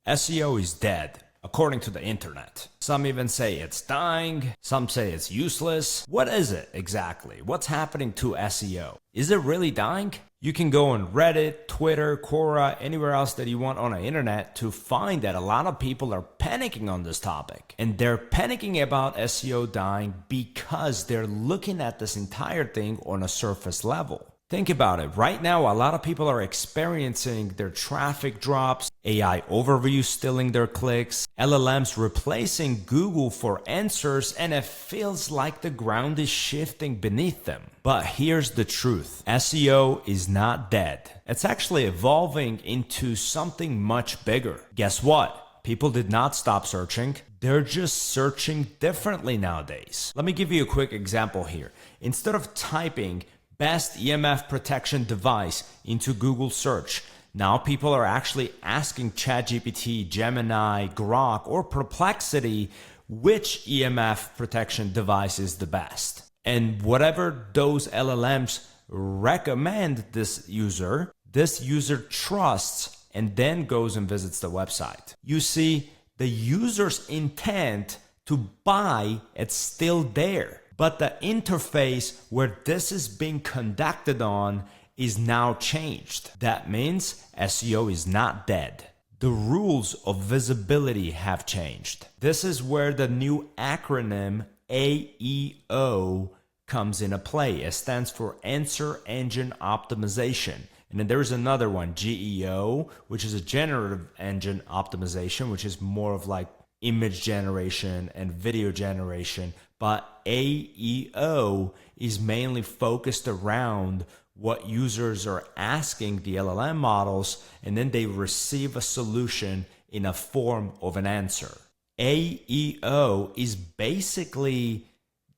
SEO is dead, according to the internet. Some even say it's dying, some say it's useless. What is it exactly? What's happening to SEO? Is it really dying? You can go on Reddit, Twitter, Quora, anywhere else that you want on the internet to find that a lot of people are panicking on this topic. And they're panicking about SEO dying because they're looking at this entire thing on a surface level. Think about it. Right now, a lot of people are experiencing their traffic drops, AI overviews stealing their clicks, LLMs replacing Google for answers, and it feels like the ground is shifting beneath them. But here's the truth. SEO is not dead. It's actually evolving into something much bigger. Guess what? People did not stop searching. They're just searching differently nowadays. Let me give you a quick example here. Instead of typing best EMF protection device into Google search, now people are actually asking ChatGPT, Gemini, Grok, or Perplexity which EMF protection device is the best. And whatever those LLMs recommend this user trusts and then goes and visits the website. You see, the user's intent to buy, it's still there. But the interface where this is being conducted on is now changed. That means SEO is not dead. The rules of visibility have changed. This is where the new acronym AEO comes into play. It stands for Answer Engine Optimization. And then there's another one, GEO, which is a generative engine optimization, which is more of like image generation and video generation. But AEO is mainly focused around what users are asking the LLM models, and then they receive a solution in a form of an answer. AEO is basically,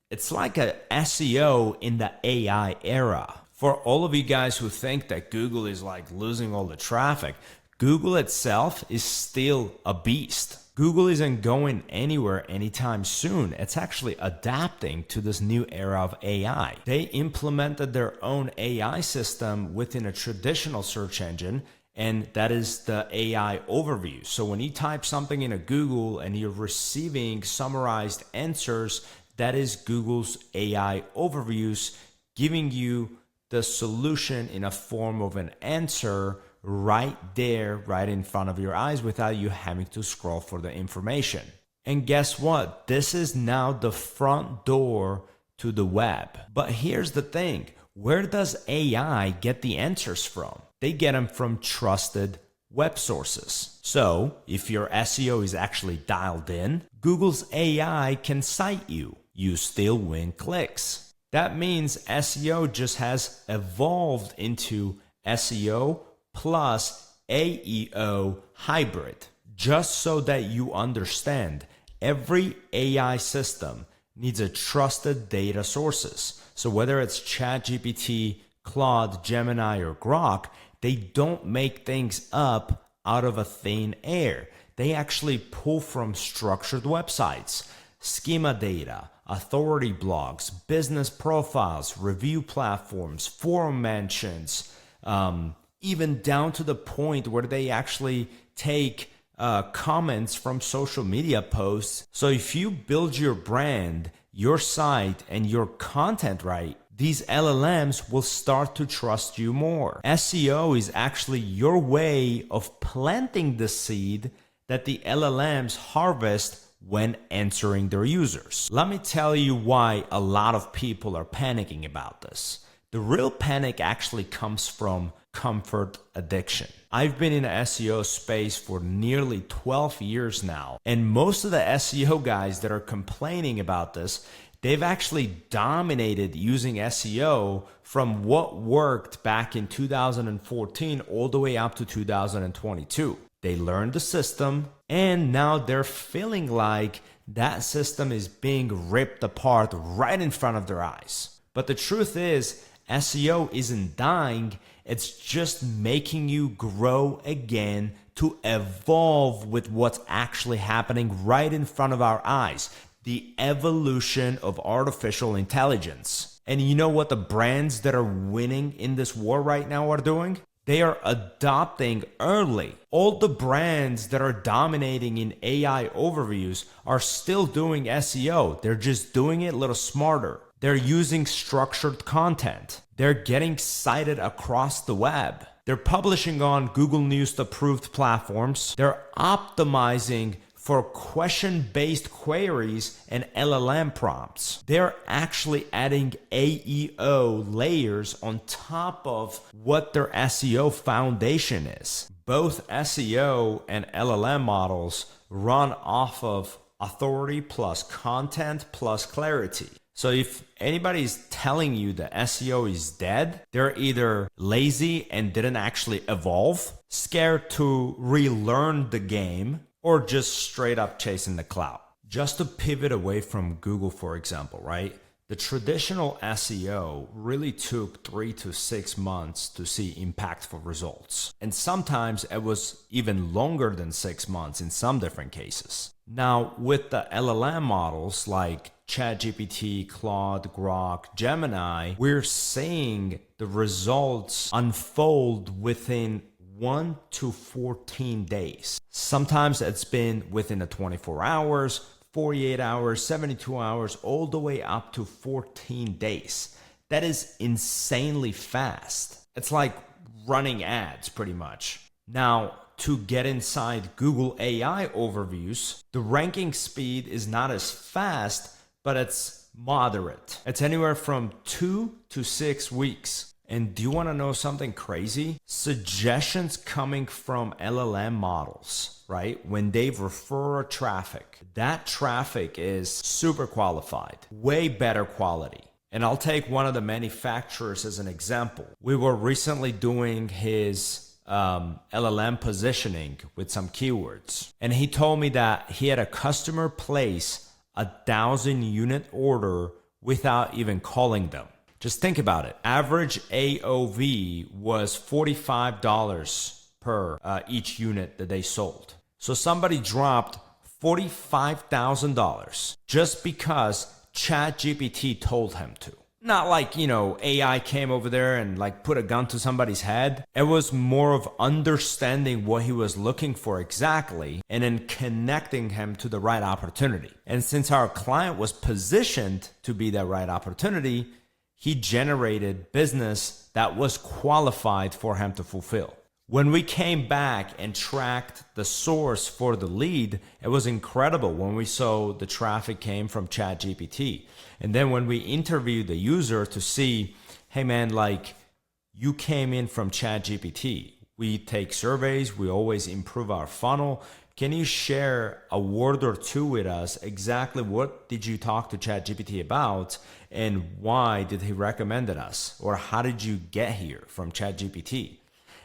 it's like a SEO in the AI era. For all of you guys who think that Google is like losing all the traffic, Google itself is still a beast. Google isn't going anywhere anytime soon. It's actually adapting to this new era of AI. They implemented their own AI system within a traditional search engine, and that is the AI Overview. So when you type something into Google and you're receiving summarized answers, that is Google's AI Overviews giving you the solution in a form of an answer right there, right in front of your eyes without you having to scroll for the information. And guess what? This is now the front door to the web. But here's the thing. Where does AI get the answers from? They get them from trusted web sources. So if your SEO is actually dialed in, Google's AI can cite you. You still win clicks. That means SEO just has evolved into SEO plus AEO hybrid. Just so that you understand, every AI system needs a trusted data sources. So whether it's ChatGPT, Claude, Gemini, or Grok, they don't make things up out of a thin air. They actually pull from structured websites, schema data, authority blogs, business profiles, review platforms, forum mentions, even down to the point where they actually take comments from social media posts. So if you build your brand, your site, and your content right, these LLMs will start to trust you more. SEO is actually your way of planting the seed that the LLMs harvest when answering their users. Let me tell you why a lot of people are panicking about this. The real panic actually comes from comfort addiction. I've been in the SEO space for nearly 12 years now, and most of the SEO guys that are complaining about this, they've actually dominated using SEO from what worked back in 2014 all the way up to 2022. They learned the system, and now they're feeling like that system is being ripped apart right in front of their eyes. But the truth is, SEO isn't dying, it's just making you grow again to evolve with what's actually happening right in front of our eyes. The evolution of artificial intelligence. And you know what the brands that are winning in this war right now are doing? They are adopting early. All the brands that are dominating in AI overviews are still doing SEO. They're just doing it a little smarter. They're using structured content. They're getting cited across the web. They're publishing on Google News approved platforms. They're optimizing for question-based queries and LLM prompts. They're actually adding AEO layers on top of what their SEO foundation is. Both SEO and LLM models run off of authority plus content plus clarity. So if anybody's telling you that SEO is dead, they're either lazy and didn't actually evolve, scared to relearn the game, or just straight up chasing the clout. Just to pivot away from Google, for example, right? The traditional SEO really took 3 to 6 months to see impactful results. And sometimes it was even longer than 6 months in some different cases. Now, with the LLM models like ChatGPT, Claude, Grok, Gemini, we're seeing the results unfold within 1 to 14 days. Sometimes it's been within the 24 hours, 48 hours, 72 hours, all the way up to 14 days. That is insanely fast. It's like running ads pretty much. Now, to get inside Google AI overviews, the ranking speed is not as fast, but it's moderate. It's anywhere from 2 to 6 weeks. And do you want to know something crazy? Suggestions coming from LLM models, right? When they refer traffic, that traffic is super qualified, way better quality. And I'll take one of the manufacturers as an example. We were recently doing his LLM positioning with some keywords. And he told me that he had a customer place 1,000 unit order without even calling them. Just think about it. Average AOV was $45 per each unit that they sold. So somebody dropped $45,000 just because ChatGPT told him to. Not like, AI came over there and like put a gun to somebody's head. It was more of understanding what he was looking for exactly and then connecting him to the right opportunity. And since our client was positioned to be that right opportunity, he generated business that was qualified for him to fulfill. When we came back and tracked the source for the lead, it was incredible when we saw the traffic came from ChatGPT. And then when we interviewed the user to see, hey man, like you came in from ChatGPT. We take surveys, we always improve our funnel. Can you share a word or two with us? Exactly what did you talk to ChatGPT about and why did he recommend us? Or how did you get here from ChatGPT?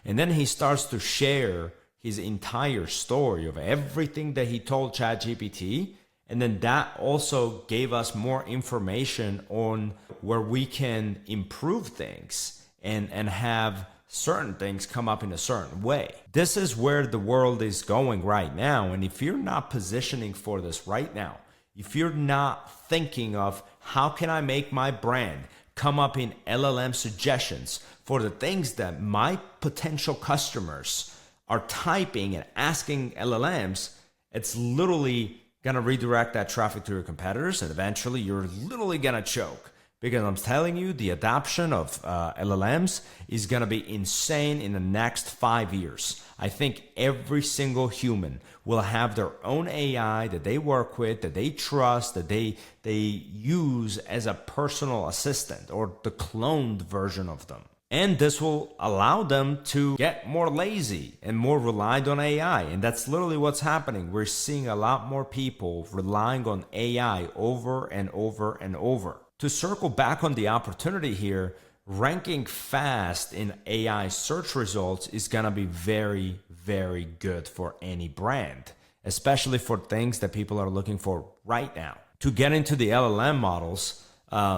And then he starts to share his entire story of everything that he told ChatGPT. And then that also gave us more information on where we can improve things and have certain things come up in a certain way. This is where the world is going right now. And if you're not positioning for this right now, if you're not thinking of how can I make my brand come up in LLM suggestions for the things that my potential customers are typing and asking LLMs, it's literally going to redirect that traffic to your competitors. And eventually you're literally going to choke. Because I'm telling you, the adoption of LLMs is going to be insane in the next 5 years. I think every single human will have their own AI that they work with, that they trust, that they use as a personal assistant or the cloned version of them. And this will allow them to get more lazy and more reliant on AI. And that's literally what's happening. We're seeing a lot more people relying on AI over and over and over. To circle back on the opportunity here, ranking fast in AI search results is going to be very, very good for any brand, especially for things that people are looking for right now. To get into the LLM models,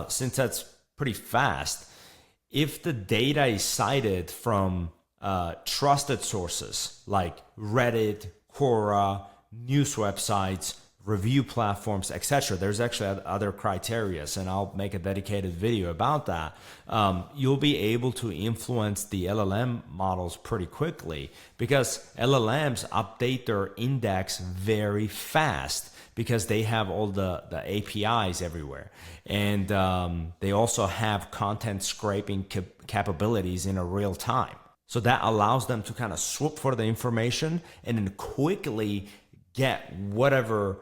since that's pretty fast, if the data is cited from trusted sources like Reddit, Quora, news websites, review platforms, etc. There's actually other criteria, and I'll make a dedicated video about that. You'll be able to influence the LLM models pretty quickly because LLMs update their index very fast because they have all the APIs everywhere. And they also have content scraping capabilities in a real time. So that allows them to kind of swoop for the information and then quickly get whatever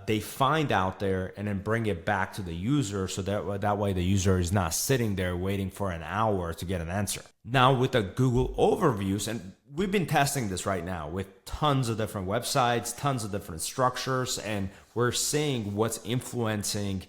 they find out there and then bring it back to the user, so that way the user is not sitting there waiting for an hour to get an answer. Now with the Google Overviews, and we've been testing this right now with tons of different websites, tons of different structures, and we're seeing what's influencing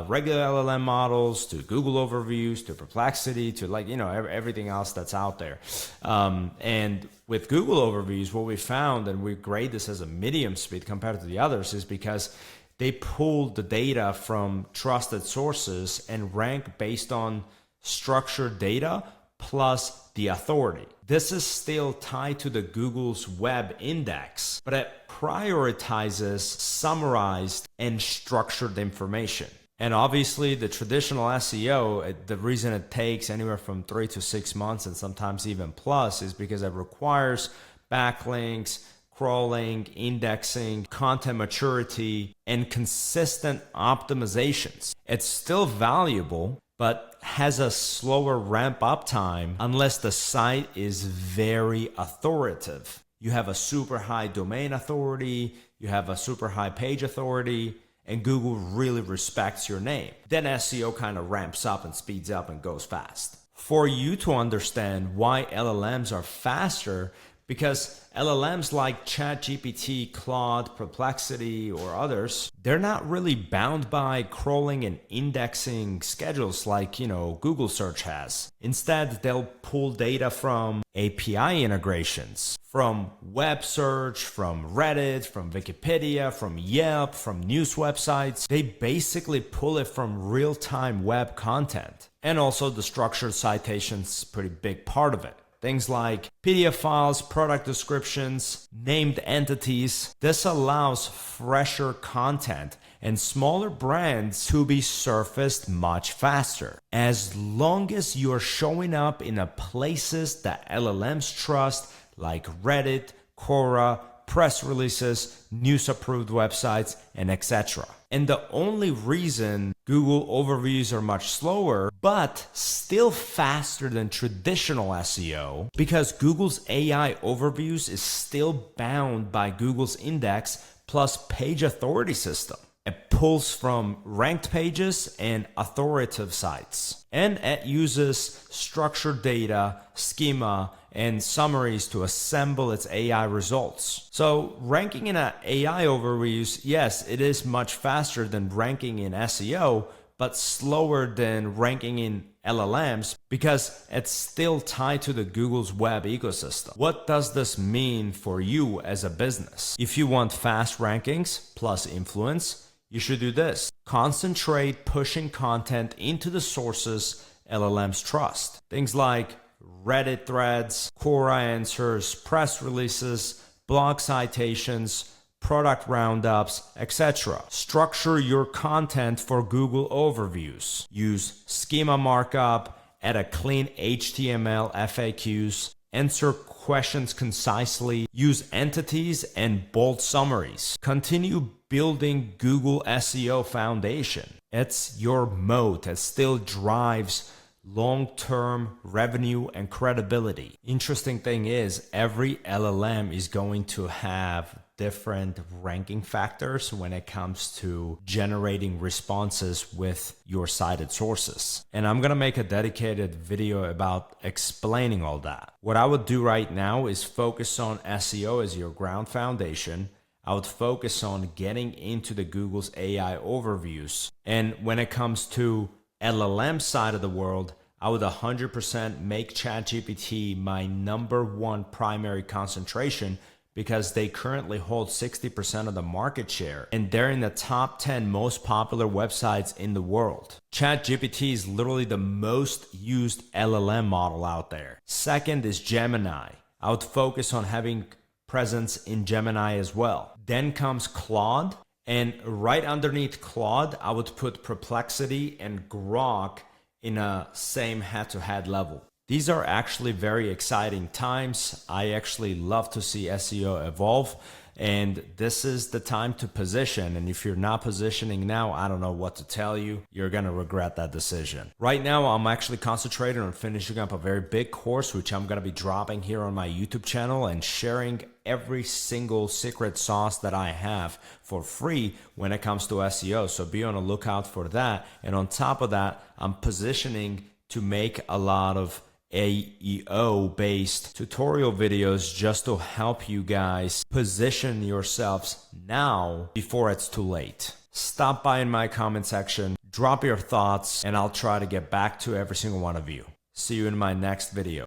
regular LLM models to Google Overviews to Perplexity to everything else that's out there. And with Google Overviews, what we found, and we grade this as a medium speed compared to the others, is because they pulled the data from trusted sources and rank based on structured data plus the authority. This is still tied to the Google's web index, but it prioritizes summarized and structured information. And obviously the traditional SEO, the reason it takes anywhere from 3 to 6 months and sometimes even plus is because it requires backlinks, crawling, indexing, content maturity, and consistent optimizations. It's still valuable, but has a slower ramp up time unless the site is very authoritative. You have a super high domain authority, you have a super high page authority, and Google really respects your name. Then SEO kind of ramps up and speeds up and goes fast. For you to understand why LLMs are faster, because LLMs like ChatGPT, Claude, Perplexity, or others, they're not really bound by crawling and indexing schedules like, Google search has. Instead, they'll pull data from API integrations, from web search, from Reddit, from Wikipedia, from Yelp, from news websites. They basically pull it from real-time web content. And also the structured citations, pretty big part of it. Things like PDF files, product descriptions, named entities. This allows fresher content and smaller brands to be surfaced much faster. As long as you're showing up in places that LLMs trust, like Reddit, Quora, press releases, news approved websites, and etc. And the only reason Google Overviews are much slower, but still faster than traditional SEO, because Google's AI Overviews is still bound by Google's index plus page authority system. It pulls from ranked pages and authoritative sites. And it uses structured data, schema, and summaries to assemble its AI results. So ranking in AI Overviews, yes, it is much faster than ranking in SEO, but slower than ranking in LLMs because it's still tied to the Google's web ecosystem. What does this mean for you as a business? If you want fast rankings plus influence, you should do this. Concentrate pushing content into the sources LLMs trust. Things like Reddit threads, Quora answers, press releases, blog citations, product roundups, etc. Structure your content for Google Overviews. Use schema markup, add a clean HTML FAQs, answer questions concisely, use entities and bold summaries. Continue building Google SEO foundation. It's your moat. It still drives long-term revenue and credibility. Interesting thing is every LLM is going to have different ranking factors when it comes to generating responses with your cited sources. And I'm going to make a dedicated video about explaining all that. What I would do right now is focus on SEO as your ground foundation. I would focus on getting into the Google's AI Overviews. And when it comes to LLM side of the world, I would 100% make ChatGPT my #1 primary concentration because they currently hold 60% of the market share and they're in the top 10 most popular websites in the world. ChatGPT is literally the most used LLM model out there. Second is Gemini. I would focus on having presence in Gemini as well. Then comes Claude And right underneath Claude, I would put Perplexity and Grok in a same head-to-head level. These are actually very exciting times. I actually love to see SEO evolve, and this is the time to position. And if you're not positioning now, I don't know what to tell you. You're gonna regret that decision. Right now, I'm actually concentrating on finishing up a very big course, which I'm gonna be dropping here on my YouTube channel and sharing every single secret sauce that I have for free when it comes to SEO. So be on the lookout for that. And on top of that, I'm positioning to make a lot of AEO based tutorial videos just to help you guys position yourselves now before it's too late. Stop by in my comment section, drop your thoughts, and I'll try to get back to every single one of you. See you in my next video.